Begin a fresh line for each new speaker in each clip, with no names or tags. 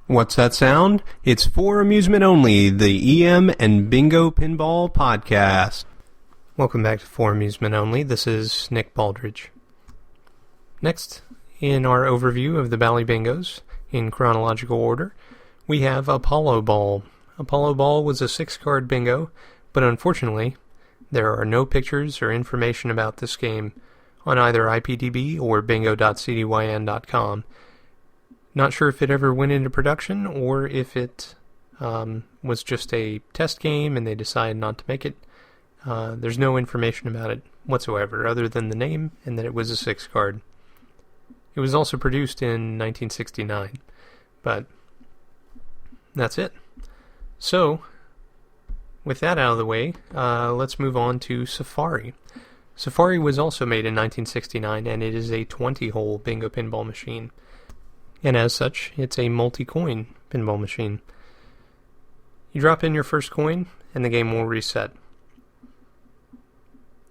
What's that sound? It's For Amusement Only, the EM and Bingo Pinball Podcast. Welcome back to For Amusement Only. This is Nick Baldridge. Next, in our overview of the Bally Bingos, in chronological order, we have Apollo Ball. Apollo Ball was a 6-card bingo, but unfortunately, there are no pictures or information about this game on either IPDB or bingo.cdyn.com. Not sure if it ever went into production or if it was just a test game and they decided not to make it. There's no information about it whatsoever other than the name and that it was a 6-card. It was also produced in 1969, but that's it. So, with that out of the way, let's move on to Safari. Safari was also made in 1969 and it is a 20-hole bingo pinball machine. And as such, it's a multi-coin pinball machine. You drop in your first coin, and the game will reset.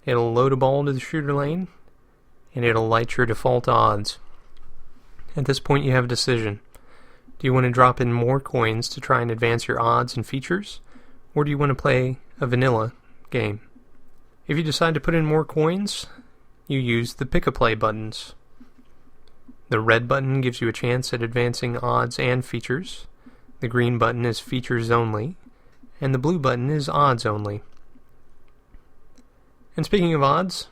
It'll load a ball into the shooter lane, and it'll light your default odds. At this point, you have a decision. Do you want to drop in more coins to try and advance your odds and features, or do you want to play a vanilla game? If you decide to put in more coins, you use the pick-a-play buttons. The red button gives you a chance at advancing odds and features. The green button is features only. And the blue button is odds only. And speaking of odds,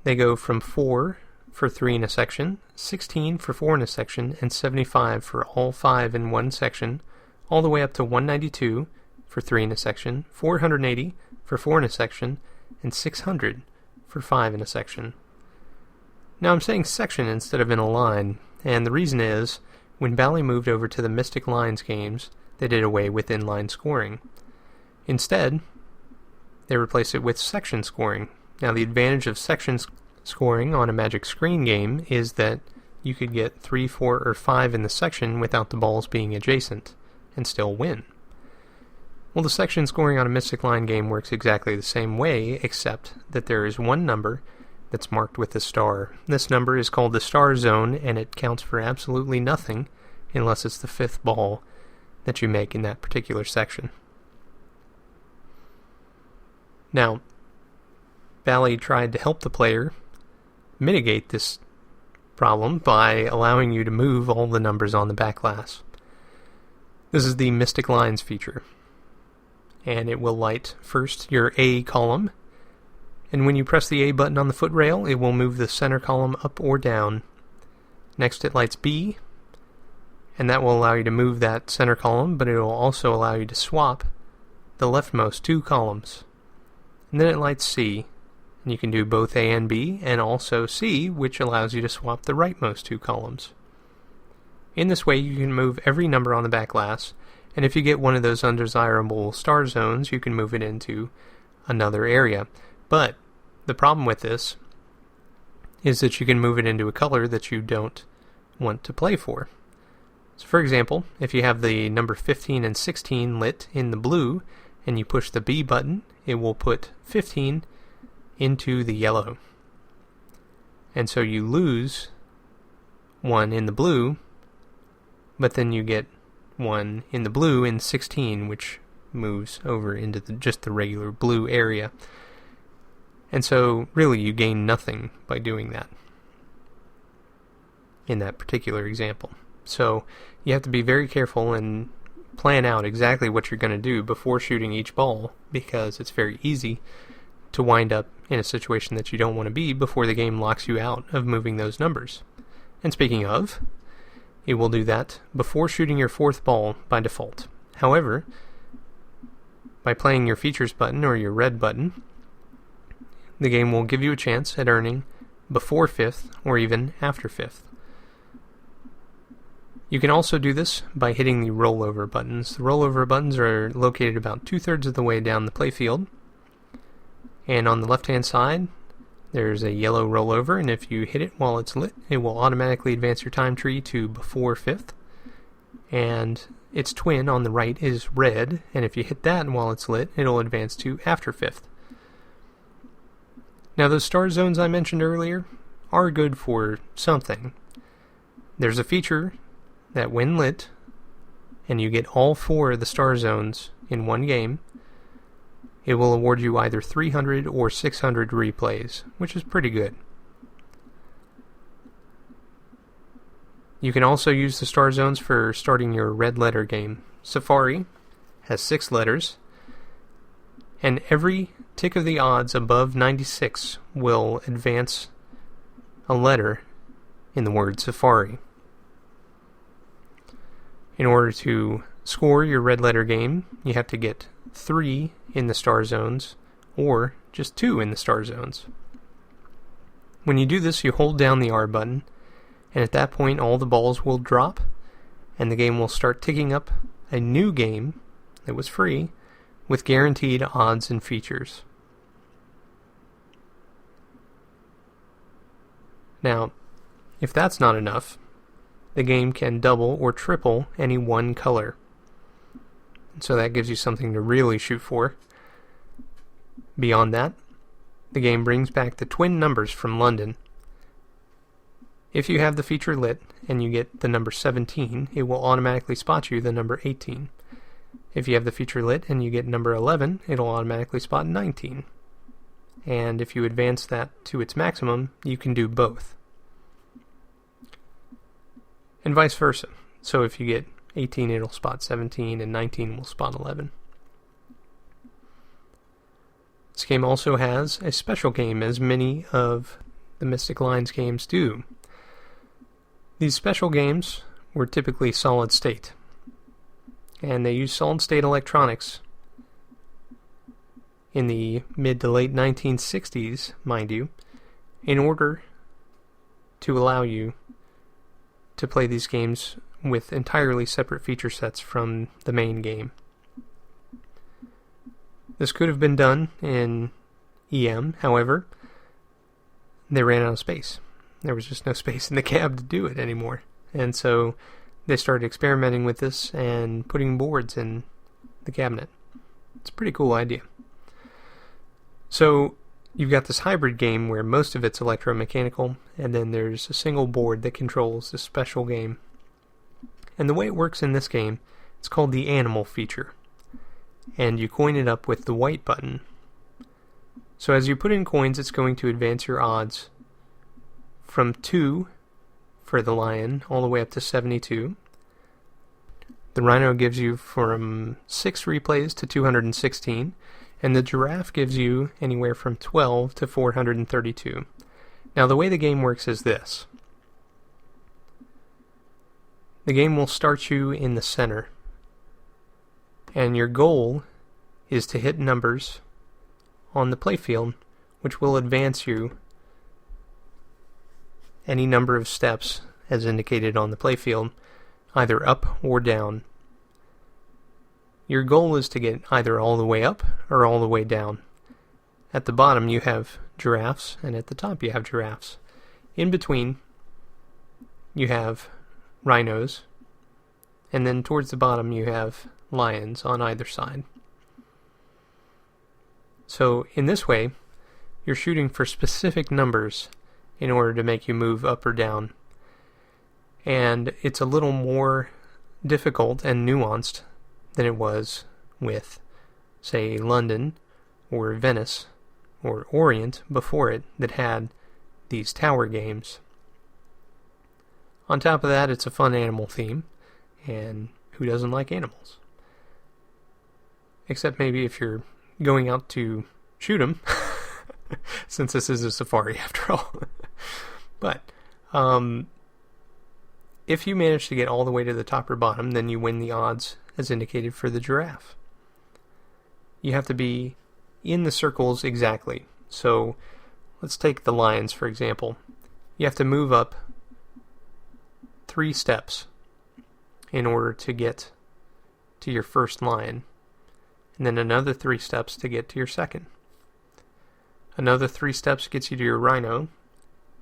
they go from 4 for 3 in a section, 16 for 4 in a section, and 75 for all 5 in one section, all the way up to 192 for 3 in a section, 480 for 4 in a section, and 600 for 5 in a section. Now I'm saying section instead of in a line, and the reason is, when Bally moved over to the Mystic Lines games, they did away with inline scoring. Instead, they replaced it with section scoring. Now the advantage of section scoring on a Magic Screen game is that you could get 3, 4, or 5 in the section without the balls being adjacent, and still win. Well, the section scoring on a Mystic Line game works exactly the same way, except that there is one number that's marked with a star. This number is called the star zone, and it counts for absolutely nothing unless it's the 5th ball that you make in that particular section. Now, Bally tried to help the player mitigate this problem by allowing you to move all the numbers on the backglass. This is the Mystic Lines feature, and it will light first your A column, and when you press the A button on the footrail, it will move the center column up or down. Next it lights B, and that will allow you to move that center column, but it will also allow you to swap the leftmost 2 columns. And then it lights C, and you can do both A and B, and also C, which allows you to swap the rightmost 2 columns. In this way, you can move every number on the backglass, and if you get one of those undesirable star zones, you can move it into another area. But the problem with this is that you can move it into a color that you don't want to play for. So for example, if you have the number 15 and 16 lit in the blue and you push the B button, it will put 15 into the yellow. And so you lose 1 in the blue, but then you get 1 in the blue in 16, which moves over into just the regular blue area. And so, really, you gain nothing by doing that in that particular example. So, you have to be very careful and plan out exactly what you're going to do before shooting each ball, because it's very easy to wind up in a situation that you don't want to be before the game locks you out of moving those numbers. And speaking of, it will do that before shooting your 4th ball by default. However, by playing your features button or your red button, the game will give you a chance at earning before 5th or even after 5th. You can also do this by hitting the rollover buttons. The rollover buttons are located about 2/3 of the way down the playfield. And on the left-hand side, there's a yellow rollover, and if you hit it while it's lit, it will automatically advance your time tree to before 5th. And its twin on the right is red, and if you hit that while it's lit, it'll advance to after 5th. Now, those star zones I mentioned earlier are good for something. There's a feature that when lit and you get all 4 of the star zones in one game, it will award you either 300 or 600 replays, which is pretty good. You can also use the star zones for starting your red letter game. Safari has 6 letters, and every tick of the odds above 96 will advance a letter in the word Safari. In order to score your red letter game, you have to get 3 in the star zones, or just 2 in the star zones. When you do this, you hold down the R button, and at that point all the balls will drop, and the game will start ticking up a new game that was free, with guaranteed odds and features. Now, if that's not enough, the game can double or triple any one color. So that gives you something to really shoot for. Beyond that, the game brings back the twin numbers from London. If you have the feature lit and you get the number 17, it will automatically spot you the number 18. If you have the feature lit and you get number 11, it'll automatically spot 19. And if you advance that to its maximum, you can do both. And vice versa. So if you get 18, it'll spot 17, and 19 will spot 11. This game also has a special game, as many of the Mystic Lines games do. These special games were typically solid state, and they used solid state electronics in the mid to late 1960s, mind you, in order to allow you to play these games with entirely separate feature sets from the main game. This could have been done in EM, however, they ran out of space. There was just no space in the cab to do it anymore. And so they started experimenting with this and putting boards in the cabinet. It's a pretty cool idea. So you've got this hybrid game where most of it's electromechanical, and then there's a single board that controls this special game. And the way it works in this game, it's called the animal feature. And you coin it up with the white button. So as you put in coins, it's going to advance your odds from 2 for the lion all the way up to 72. The rhino gives you from 6 replays to 216, and the giraffe gives you anywhere from 12 to 432. Now the way the game works is this. The game will start you in the center, and your goal is to hit numbers on the playfield which will advance you any number of steps as indicated on the playfield, either up or down. Your goal is to get either all the way up or all the way down. At the bottom you have giraffes, and at the top you have giraffes. In between you have rhinos, and then towards the bottom you have lions on either side. So in this way, you're shooting for specific numbers in order to make you move up or down. And it's a little more difficult and nuanced than it was with, say, London or Venice or Orient before it that had these tower games. On top of that, it's a fun animal theme, and who doesn't like animals? Except maybe if you're going out to shoot them, since this is a safari after all. But if you manage to get all the way to the top or bottom, then you win the odds as indicated for the giraffe. You have to be in the circles exactly. So let's take the lions for example. You have to move up 3 steps in order to get to your first lion, and then another 3 steps to get to your second. Another 3 steps gets you to your rhino,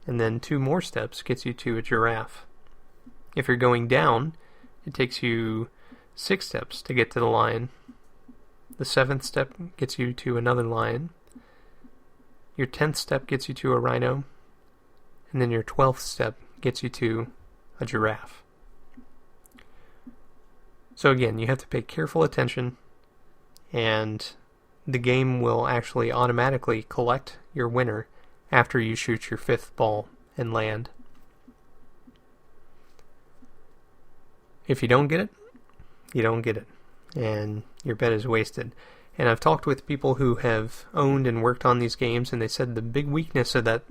and then 2 more steps gets you to a giraffe. If you're going down, it takes you 6 steps to get to the lion. The 7th step gets you to another lion. Your 10th step gets you to a rhino, and then your 12th step gets you to a giraffe. So again, you have to pay careful attention, and the game will actually automatically collect your winner after you shoot your 5th ball and land. If you don't get it, you don't get it, and your bet is wasted. And I've talked with people who have owned and worked on these games, and they said the big weakness of that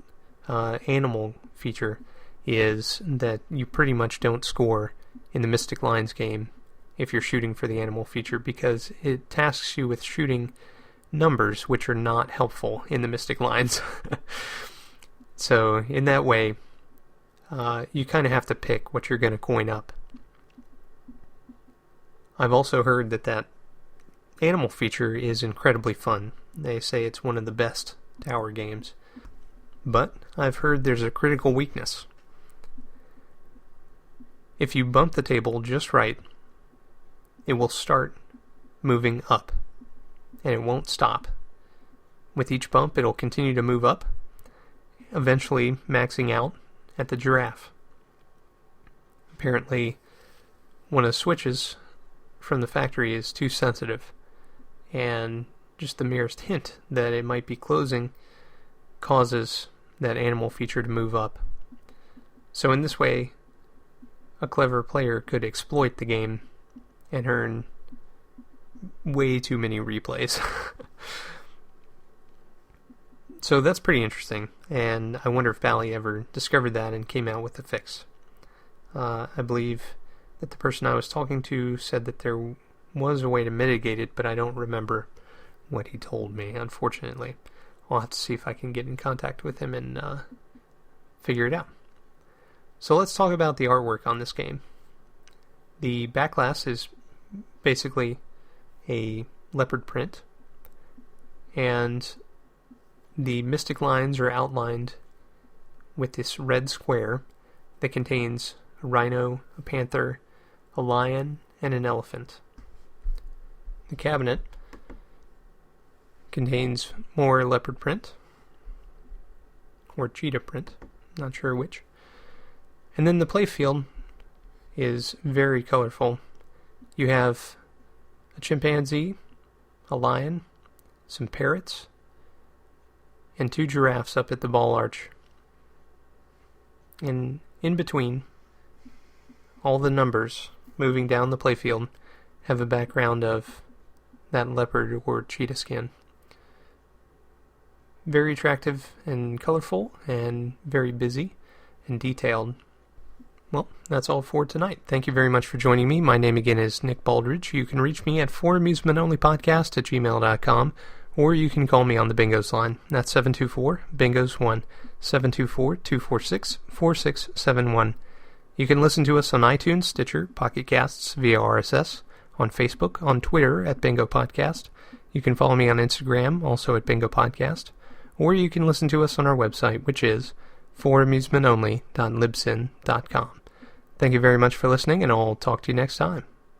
animal feature is that you pretty much don't score in the Mystic Lines game if you're shooting for the animal feature, because it tasks you with shooting numbers which are not helpful in the Mystic Lines. So in that way, you kind of have to pick what you're going to coin up. I've also heard that animal feature is incredibly fun. They say it's one of the best tower games. But I've heard there's a critical weakness. If you bump the table just right, it will start moving up, and it won't stop. With each bump, it'll continue to move up, eventually maxing out at the giraffe. Apparently, one of the switches from the factory is too sensitive, and just the merest hint that it might be closing causes that animal feature to move up. So in this way, a clever player could exploit the game and earn way too many replays. So that's pretty interesting, and I wonder if Bally ever discovered that and came out with a fix. I believe that the person I was talking to said that there was a way to mitigate it, but I don't remember what he told me, unfortunately. I'll have to see if I can get in contact with him and figure it out. So let's talk about the artwork on this game. The Backglass is basically a leopard print, and the Mystic Lines are outlined with this red square that contains a rhino, a panther, a lion, and an elephant. The cabinet contains more leopard print, or cheetah print, not sure which. And then the playfield is very colorful. You have a chimpanzee, a lion, some parrots, and 2 giraffes up at the ball arch. And in between, all the numbers moving down the playfield have a background of that leopard or cheetah skin. Very attractive and colorful, and very busy and detailed. Well, that's all for tonight. Thank you very much for joining me. My name again is Nick Baldridge. You can reach me at foramusementonlypodcast@gmail.com, or you can call me on the Bingos line. That's 724-BINGOS1, 724-246-4671. You can listen to us on iTunes, Stitcher, Pocket Casts, via RSS, on Facebook, on Twitter at Bingo Podcast. You can follow me on Instagram, also at Bingo Podcast, or you can listen to us on our website, which is foramusementonly.libsyn.com. Thank you very much for listening, and I'll talk to you next time.